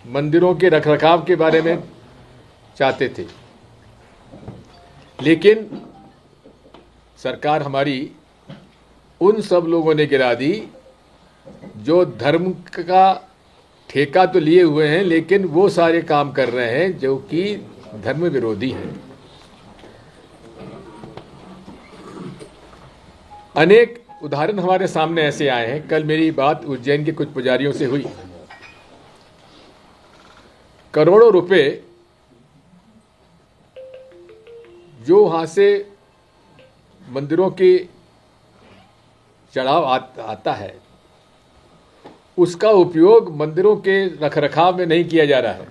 मंदिरों के रखरखाव के बारे में चाहते थे, लेकिन सरकार हमारी उन सब लोगों ने गिरा दी जो धर्म का ठेका तो लिए हुए हैं, लेकिन वो सारे काम कर रहे हैं जो कि धर्म विरोधी हैं। अनेक उदाहरण हमारे सामने ऐसे आए हैं। कल मेरी बात उज्जैन के कुछ पुजारियों से हुई। करोड़ों रुपए जो वहां से मंदिरों के चढ़ाव आता है, उसका उपयोग मंदिरों के रखरखाव में नहीं किया जा रहा है।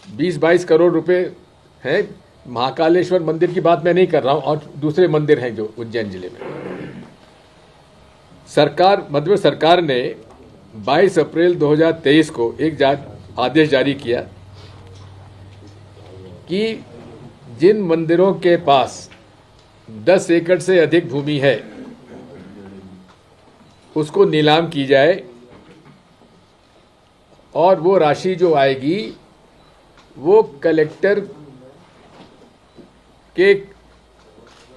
20-22 करोड़ रुपए हैं। महाकालेश्वर मंदिर की बात मैं नहीं कर रहा हूं, और दूसरे मंदिर हैं जो उज्जैन जिले में। मध्य प्रदेश सरकार ने 22 अप्रैल 2023 को एक आदेश जारी किया कि जिन मंदिरों के पास 10 एकड़ से अधिक भूमि है उसको नीलाम की जाए, और वो राशि जो आएगी वो कलेक्टर के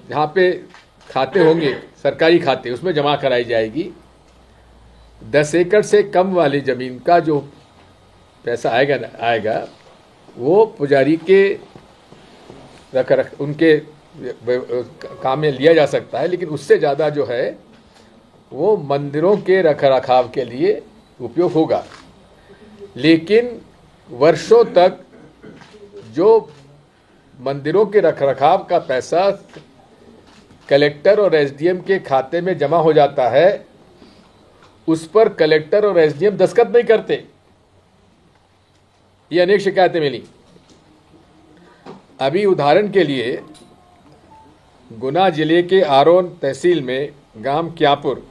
जहाँ पे खाते होंगे, सरकारी खाते, उसमें जमा कराई जाएगी। 10 एकड़ से कम वाली ज़मीन का जो पैसा आएगा वो पुजारी के उनके काम में लिया जा सकता है, लेकिन उससे ज़्यादा जो है वो मंदिरों के रखरखाव के लिए उपयोग होगा। लेकिन वर्षों तक जो मंदिरों के रखरखाव का पैसा कलेक्टर और एसडीएम के खाते में जमा हो जाता है, उस पर कलेक्टर और एसडीएम दस्तखत नहीं करते। ये अनेक शिकायतें मिली। अभी उदाहरण के लिए गुना जिले के आरोन तहसील में गांव क्यापुर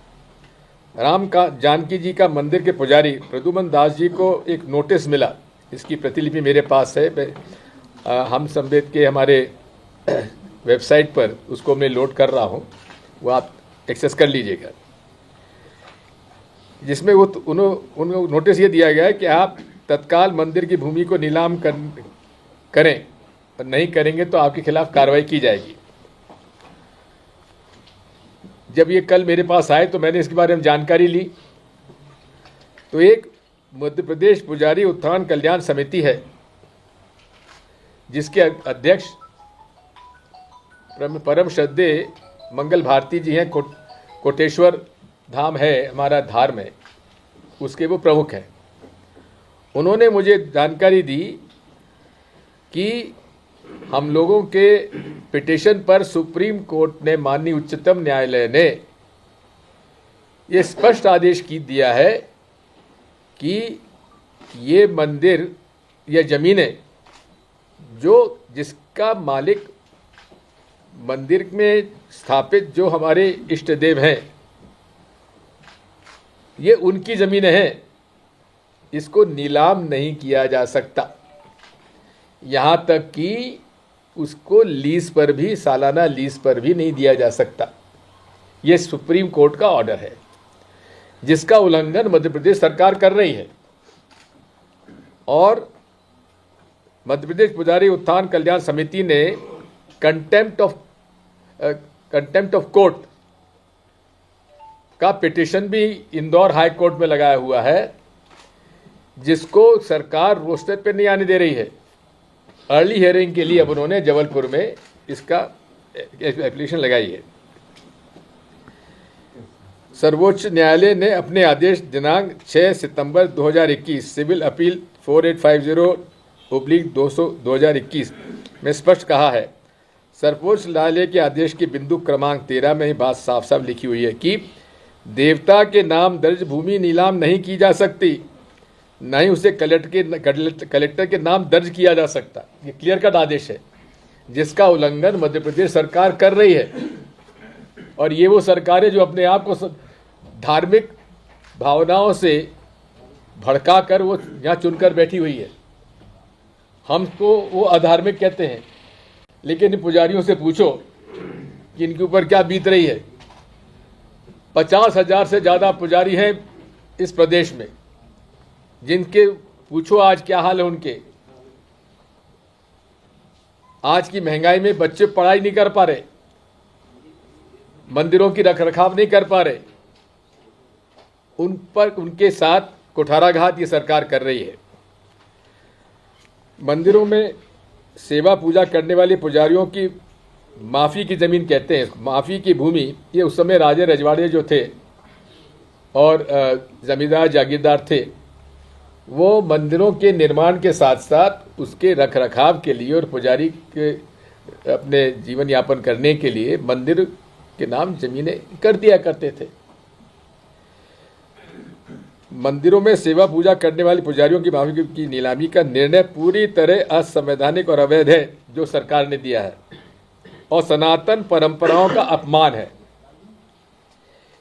जानकी जी का मंदिर के पुजारी प्रद्युमन दास जी को एक नोटिस मिला। इसकी प्रतिलिपि मेरे पास है। हम संवेद के हमारे वेबसाइट पर उसको मैं लोड कर रहा हूं, वो आप एक्सेस कर लीजिएगा। जिसमें उनको नोटिस ये दिया गया है कि आप तत्काल मंदिर की भूमि को नीलाम करें, और नहीं करेंगे तो आपके खिलाफ कार्रवाई की जाएगी। जब ये कल मेरे पास आए तो मैंने इसके बारे में जानकारी ली। तो एक मध्य प्रदेश पुजारी उत्थान कल्याण समिति है, जिसके अध्यक्ष परम श्रद्धेय मंगल भारती जी हैं। कोटेश्वर धाम है हमारा धार में, उसके वो प्रमुख हैं। उन्होंने मुझे जानकारी दी कि हम लोगों के पिटीशन पर सुप्रीम कोर्ट ने, माननीय उच्चतम न्यायालय ने ये स्पष्ट आदेश दिया है कि ये मंदिर या जमीनें जिसका मालिक मंदिर में स्थापित जो हमारे इष्ट देव हैं, ये उनकी जमीनें हैं, इसको नीलाम नहीं किया जा सकता। यहाँ तक कि उसको लीज पर भी, सालाना लीज पर भी नहीं दिया जा सकता। ये सुप्रीम कोर्ट का ऑर्डर है, जिसका उल्लंघन मध्य प्रदेश सरकार कर रही है। और मध्य प्रदेश पुजारी उत्थान कल्याण समिति ने कंटेम्प्ट ऑफ कोर्ट का पिटीशन भी इंदौर हाई कोर्ट में लगाया हुआ है, जिसको सरकार रोस्टर पे नहीं आने दे रही है। अर्ली हियरिंग के लिए अब उन्होंने जबलपुर में इसका एप्लीकेशन लगाई है। सर्वोच्च न्यायालय ने अपने आदेश दिनांक 6 सितंबर 2021 सिविल अपील 4850/2021 में स्पष्ट कहा है। सर्वोच्च न्यायालय के आदेश के बिंदु क्रमांक 13 में ही बात साफ साफ लिखी हुई है कि देवता के नाम दर्ज भूमि नीलाम नहीं की जा सकती, न ही उसे कलेक्टर के नाम दर्ज किया जा सकता। ये क्लियर कट आदेश है, जिसका उल्लंघन मध्य प्रदेश सरकार कर रही है। और ये वो सरकार है जो अपने आप को धार्मिक भावनाओं से भड़का कर वो यहाँ चुनकर बैठी हुई है। हमको वो अधार्मिक कहते हैं, लेकिन इन पुजारियों से पूछो कि इनके ऊपर क्या बीत रही है। 50,000 से ज़्यादा पुजारी हैं इस प्रदेश में, जिनके पूछो आज क्या हाल है उनके। आज की महंगाई में बच्चे पढ़ाई नहीं कर पा रहे, मंदिरों की रखरखाव नहीं कर पा रहे, उन पर उनके साथ कुठाराघात ये सरकार कर रही है। मंदिरों में सेवा पूजा करने वाले पुजारियों की माफ़ी की ज़मीन कहते हैं, माफ़ी की भूमि, ये उस समय राजे रजवाड़े जो थे और जमींदार जागीरदार थे, वो मंदिरों के निर्माण के साथ साथ उसके रखरखाव के लिए और पुजारी के अपने जीवन यापन करने के लिए मंदिर के नाम ज़मीनें कर दिया करते थे। मंदिरों में सेवा पूजा करने वाले पुजारियों की माफी की नीलामी का निर्णय पूरी तरह असंवैधानिक और अवैध है जो सरकार ने दिया है, और सनातन परंपराओं का अपमान है।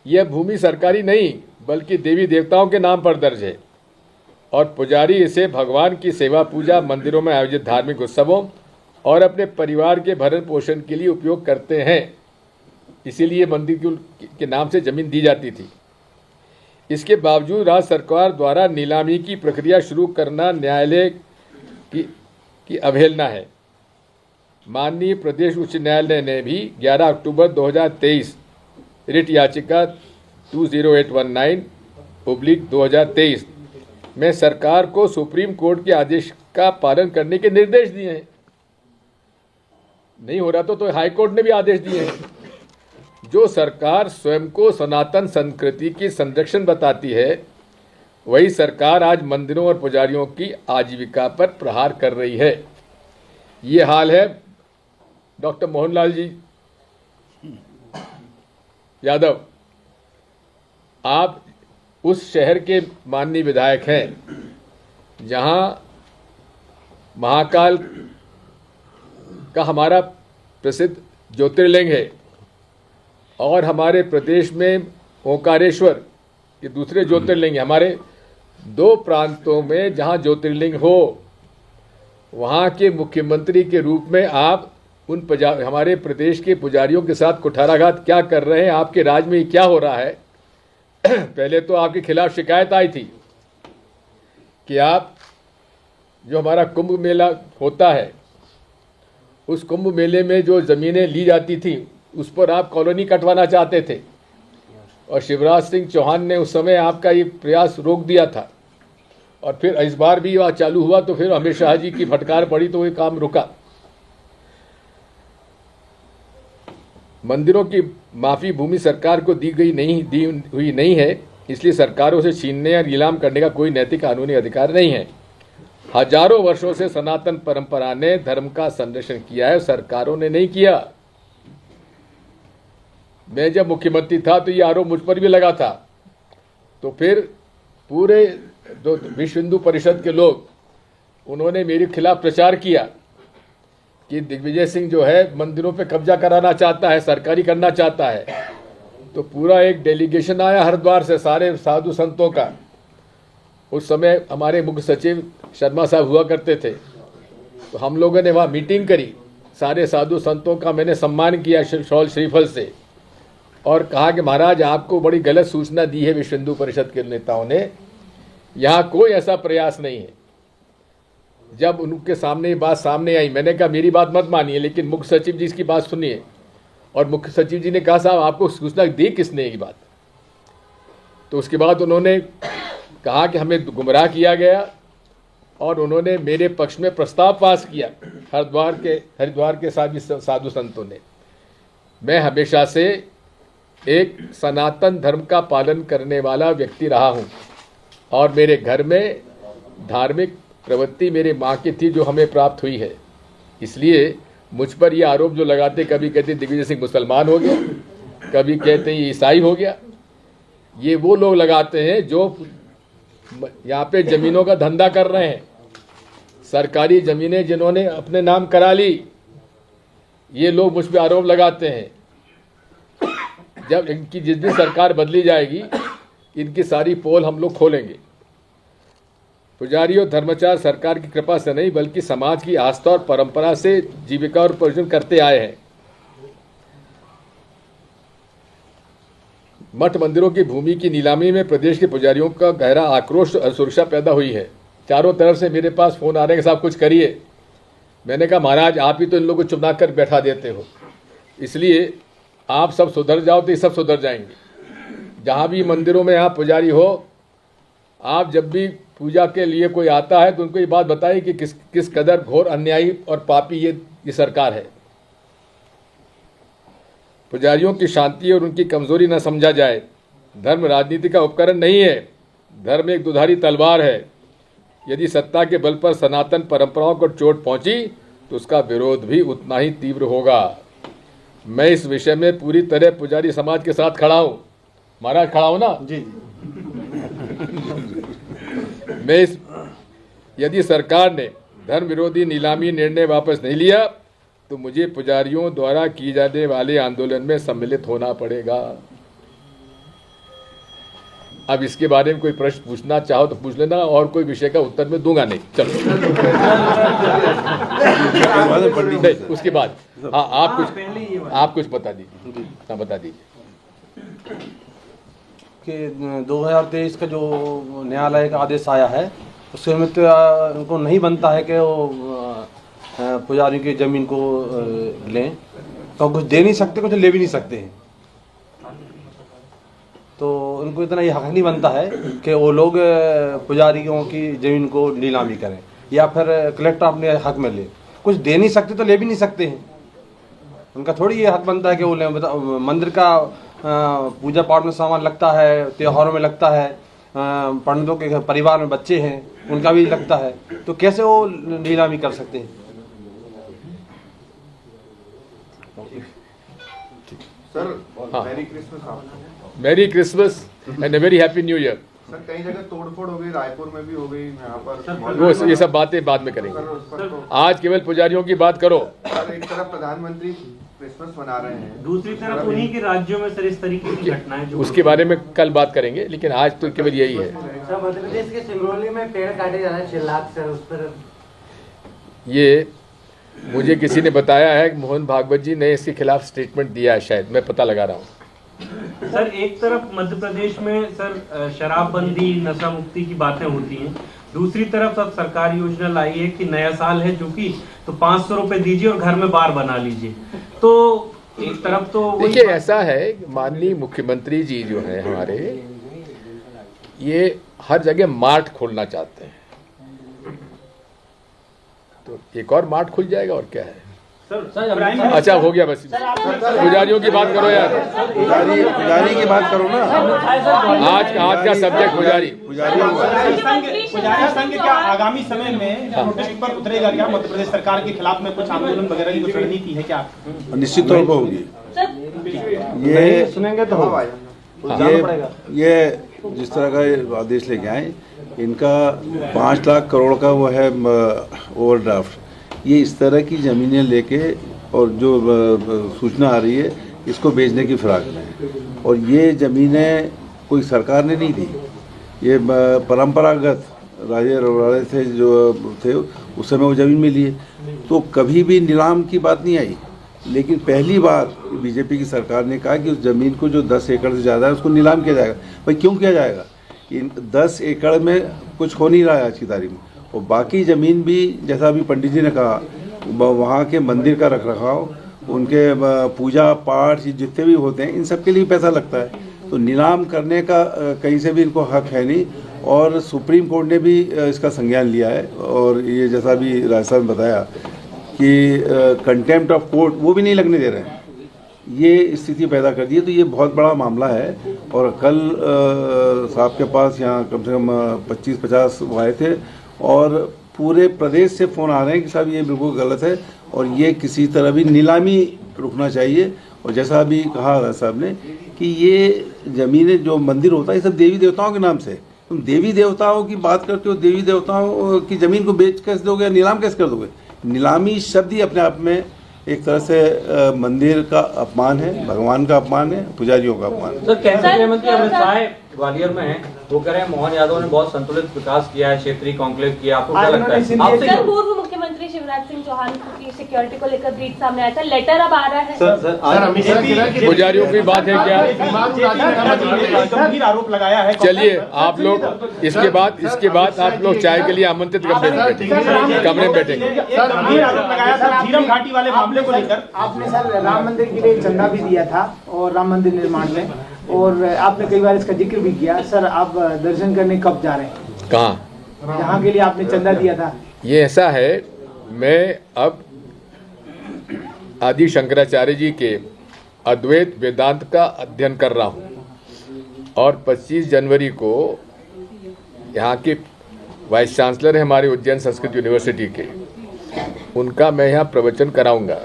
यह भूमि सरकारी नहीं बल्कि देवी देवताओं के नाम पर दर्ज है, और पुजारी इसे भगवान की सेवा पूजा, मंदिरों में आयोजित धार्मिक उत्सवों और अपने परिवार के भरण पोषण के लिए उपयोग करते हैं। इसीलिए मंदिर के नाम से जमीन दी जाती थी। इसके बावजूद राज्य सरकार द्वारा नीलामी की प्रक्रिया शुरू करना न्यायालय की अवहेलना है। माननीय प्रदेश उच्च न्यायालय ने भी 11 अक्टूबर 2023 रिट याचिका 20819/2023 में सरकार को सुप्रीम कोर्ट के आदेश का पालन करने के निर्देश दिए हैं। नहीं हो रहा तो हाई कोर्ट ने भी आदेश दिए हैं। जो सरकार स्वयं को सनातन संस्कृति की संरक्षण बताती है, वही सरकार आज मंदिरों और पुजारियों की आजीविका पर प्रहार कर रही है। ये हाल है डॉक्टर मोहनलाल जी यादव, आप उस शहर के माननीय विधायक हैं जहां महाकाल का हमारा प्रसिद्ध ज्योतिर्लिंग है, और हमारे प्रदेश में ओंकारेश्वर के दूसरे ज्योतिर्लिंग हैं। हमारे 2 प्रांतों में जहां ज्योतिर्लिंग हो, वहां के मुख्यमंत्री के रूप में आप उन हमारे प्रदेश के पुजारियों के साथ कुठाराघात क्या कर रहे हैं? आपके राज्य में क्या हो रहा है? पहले तो आपके खिलाफ शिकायत आई थी कि आप जो हमारा कुंभ मेला होता है, उस कुंभ मेले में जो ज़मीनें ली जाती थी उस पर आप कॉलोनी कटवाना चाहते थे, और शिवराज सिंह चौहान ने उस समय आपका ये प्रयास रोक दिया था। और फिर इस बार भी वह चालू हुआ तो फिर अमित शाह जी की फटकार पड़ी तो ये काम रुका। मंदिरों की माफी भूमि सरकार को दी हुई नहीं है, इसलिए सरकारों से छीनने या नीलाम करने का कोई नैतिक कानूनी अधिकार नहीं है। हजारों वर्षों से सनातन परंपरा ने धर्म का संरक्षण किया है, सरकारों ने नहीं किया। मैं जब मुख्यमंत्री था तो ये आरोप मुझ पर भी लगा था, तो फिर पूरे विश्व हिंदू परिषद के लोग उन्होंने मेरे खिलाफ प्रचार किया कि दिग्विजय सिंह जो है मंदिरों पे कब्जा कराना चाहता है, सरकारी करना चाहता है। तो पूरा एक डेलीगेशन आया हरिद्वार से, सारे साधु संतों का। उस समय हमारे मुख्य सचिव शर्मा साहब हुआ करते थे, तो हम लोगों ने वहाँ मीटिंग करी, सारे साधु संतों का मैंने सम्मान किया शॉल श्रीफल से, और कहा कि महाराज आपको बड़ी गलत सूचना दी है विश्व हिंदू परिषद के नेताओं ने, यहाँ कोई ऐसा प्रयास नहीं है। जब उनके सामने ये बात सामने आई, मैंने कहा मेरी बात मत मानिए, लेकिन मुख्य सचिव जी इसकी बात सुनिए। और मुख्य सचिव जी ने कहा साहब आपको सूचना दी किसने ये बात? तो उसके बाद उन्होंने कहा कि हमें गुमराह किया गया, और उन्होंने मेरे पक्ष में प्रस्ताव पास किया हरिद्वार के साधु संतों ने। मैं हमेशा से एक सनातन धर्म का पालन करने वाला व्यक्ति रहा हूँ, और मेरे घर में धार्मिक प्रवृत्ति मेरे माँ की थी जो हमें प्राप्त हुई है। इसलिए मुझ पर ये आरोप जो लगाते, कभी कहते दिग्विजय सिंह मुसलमान हो गया, कभी कहते हैं ये ईसाई हो गया, ये वो लोग लगाते हैं जो यहाँ पे ज़मीनों का धंधा कर रहे हैं। सरकारी ज़मीनें जिन्होंने अपने नाम करा ली, ये लोग मुझ पर आरोप लगाते हैं। जब इनकी जिस दिन सरकार बदली जाएगी, इनकी सारी पोल हम लोग खोलेंगे। पुजारी और धर्माचार्य सरकार की कृपा से नहीं बल्कि समाज की आस्था और परंपरा से जीविका और उपार्जन करते आए हैं। मठ मंदिरों की भूमि की नीलामी में प्रदेश के पुजारियों का गहरा आक्रोश और असुरक्षा पैदा हुई है। चारों तरफ से मेरे पास फ़ोन आ रहे हैं कि साहब कुछ करिए। मैंने कहा महाराज आप ही तो इन लोगों को चुपना कर बैठा देते हो, इसलिए आप सब सुधर जाओ तो ये सब सुधर जाएंगे। जहाँ भी मंदिरों में यहाँ पुजारी हो, आप जब भी पूजा के लिए कोई आता है तो उनको ये बात बताइए कि किस कदर घोर अन्यायी और पापी ये सरकार है। पुजारियों की शांति और उनकी कमजोरी न समझा जाए। धर्म राजनीति का उपकरण नहीं है, धर्म एक दुधारी तलवार है। यदि सत्ता के बल पर सनातन परंपराओं को चोट पहुंची तो उसका विरोध भी उतना ही तीव्र होगा। मैं इस विषय में पूरी तरह पुजारी समाज के साथ खड़ा हूं। महाराज खड़ा हूं ना जी। यदि सरकार ने धर्म विरोधी नीलामी निर्णय वापस नहीं लिया तो मुझे पुजारियों द्वारा की जाने वाले आंदोलन में सम्मिलित होना पड़ेगा। अब इसके बारे में कोई प्रश्न पूछना चाहो तो पूछ लेना, और कोई विषय का उत्तर मैं दूंगा नहीं। चलो नहीं, उसके बाद हाँ आप कुछ बता दीजिए। हाँ बता दीजिए कि 2023 का जो न्यायालय का आदेश आया है उसके में तो उनको नहीं बनता है कि वो पुजारी की ज़मीन को लें, तो कुछ दे नहीं सकते, कुछ ले भी नहीं सकते हैं। तो उनको इतना ये हक नहीं बनता है कि वो लोग पुजारियों की ज़मीन को नीलामी करें या फिर कलेक्टर अपने हक में ले। कुछ दे नहीं सकते तो ले भी नहीं सकते हैं। उनका थोड़ी ये हक बनता है कि वो लें। मंदिर का पूजा पाठ में सामान लगता है, त्योहारों में लगता है, पंडितों के परिवार में बच्चे हैं उनका भी लगता है, तो कैसे वो नीलामी कर सकते हैं? सर हाँ। Merry Christmas and a very happy new year. Sir कई जगह तोड़फोड़ हो गई, रायपुर में भी हो गई, यहाँ पर वो ये सब बातें बाद में करेंगे। आज केवल पुजारियों की बात करो। सर एक तरफ प्रधानमंत्री क्रिसमस मना रहे हैं, दूसरी तरफ उन्हीं के राज्यों में सर इस तरीके की घटनाएं जो उसके बारे में कल बात करेंगे, लेकिन आज तो केवल यही है। सर मध्य प्रदेश के सिंगरौली में पेड़ काटे जा रहे हैं 6 लाख सर, उस पर ये मुझे किसी ने बताया है कि मोहन भागवत जी ने इसके खिलाफ स्टेटमेंट दिया है, शायद मैं पता लगा रहा हूँ। सर एक तरफ मध्य प्रदेश में सर शराबबंदी नशा मुक्ति की बातें होती हैं, दूसरी तरफ अब सरकार योजना लाई है कि नया साल है जो कि तो 500 रुपए दीजिए और घर में बार बना लीजिए। तो एक तरफ तो देखिए ऐसा है, माननीय मुख्यमंत्री जी जो है हमारे, ये हर जगह मार्ट खोलना चाहते हैं, तो एक और मार्ट खुल जाएगा और क्या है। अच्छा हो गया बस, पुजारियों की बात करो यार, पुजारी की बात करो ना। आज का सब्जेक्ट पुजारी। पुजारी संघ क्या आगामी समय में प्रोटेस्ट पर उतरेगा क्या? मध्य प्रदेश सरकार के खिलाफ में कुछ आंदोलन वगैरह की कुछ रणनीति है क्या? निश्चित तौर पर होगी। ये सुनेंगे तो होगा। ये जिस तरह का आदेश लेके आए, इनका 5 लाख करोड़ का वो है ओवरड्राफ्ट, ये इस तरह की ज़मीनें लेके और जो सूचना आ रही है इसको बेचने की फिराक में है। और ये ज़मीनें कोई सरकार ने नहीं दी, ये परंपरागत राजे रवाड़े थे जो थे उस समय वो ज़मीन मिली है, तो कभी भी नीलाम की बात नहीं आई। लेकिन पहली बार बीजेपी की सरकार ने कहा कि उस ज़मीन को जो 10 एकड़ से ज़्यादा है उसको नीलाम किया जाएगा। भाई क्यों किया जाएगा? इन 10 एकड़ में कुछ हो नहीं रहा है आज की तारीख में, और बाकी ज़मीन भी जैसा अभी पंडित जी ने कहा, वहाँ के मंदिर का रखरखाव, उनके पूजा पाठ जितने भी होते हैं, इन सब के लिए पैसा लगता है। तो नीलाम करने का कहीं से भी इनको हक है नहीं, और सुप्रीम कोर्ट ने भी इसका संज्ञान लिया है। और ये जैसा भी राजस्थान ने बताया कि कंटेम्प्ट ऑफ कोर्ट वो भी नहीं लगने दे रहे हैं, ये स्थिति पैदा कर दी है। तो ये बहुत बड़ा मामला है। और कल साहब के पास यहाँ कम से कम 25-50 वो आए थे, और पूरे प्रदेश से फ़ोन आ रहे हैं कि साहब ये बिल्कुल गलत है और ये किसी तरह भी नीलामी रुकना चाहिए। और जैसा अभी कहा राज साहब ने कि ये ज़मीनें जो मंदिर होता है ये सब देवी देवताओं के नाम से, तुम देवी देवताओं की बात करते हो, देवी देवताओं की ज़मीन को बेच कैसे दोगे, नीलाम कैसे कर दोगे? नीलामी शब्द ही अपने आप में एक तरह से मंदिर का अपमान है, भगवान का अपमान है, पुजारियों का अपमान है। सर केंद्रीय मंत्री अमित शाह ग्वालियर में हैं, वो कह रहे हैं मोहन यादव ने बहुत संतुलित विकास किया है, क्षेत्रीय कॉन्क्लेव किया, आपको क्या लगता है? सर पूर्व मुख्यमंत्री मुख्यमंत्री शिवराज सिंह चौहान की सिक्योरिटी को लेकर ब्रीच सामने आया था, लेटर अब आ रहा है। पुजारियों की बात है क्या? गंभीर आरोप लगाया है। चलिए आप लोग इसके बाद आप लोग चाय के लिए आमंत्रित कमरे में बैठेंगे। गंभीर आरोप लगाया था झीरम घाटी वाले मामले को लेकर। आपने सर राम मंदिर के लिए चंदा भी दिया था और राम मंदिर निर्माण में, और आपने कई बार इसका जिक्र भी किया। सर आप दर्शन करने कब जा रहे हैं? कहाँ? जहाँ के लिए आपने चंदा दिया था। ये ऐसा है, मैं अब आदि शंकराचार्य जी के अद्वैत वेदांत का अध्ययन कर रहा हूँ और 25 जनवरी को यहाँ के वाइस चांसलर हैं हमारे उज्जैन संस्कृत यूनिवर्सिटी के, उनका मैं यहाँ प्रवचन कराऊंगा।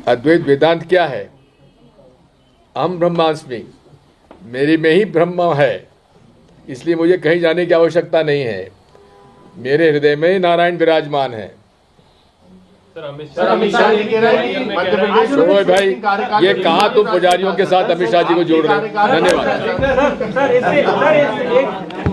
अद्वैत वेदांत क्या है? अहम ब्रह्मास्मि, मेरे में ही ब्रह्म है, इसलिए मुझे कहीं जाने की आवश्यकता नहीं है। मेरे हृदय में ही नारायण विराजमान है। सर अमित शाह जी कह रहे हैं कि मध्य प्रदेश शोभा भाई, ये कहा तुम पुजारियों के साथ अमित शाह जी को जोड़ रहे हो? धन्यवाद। सर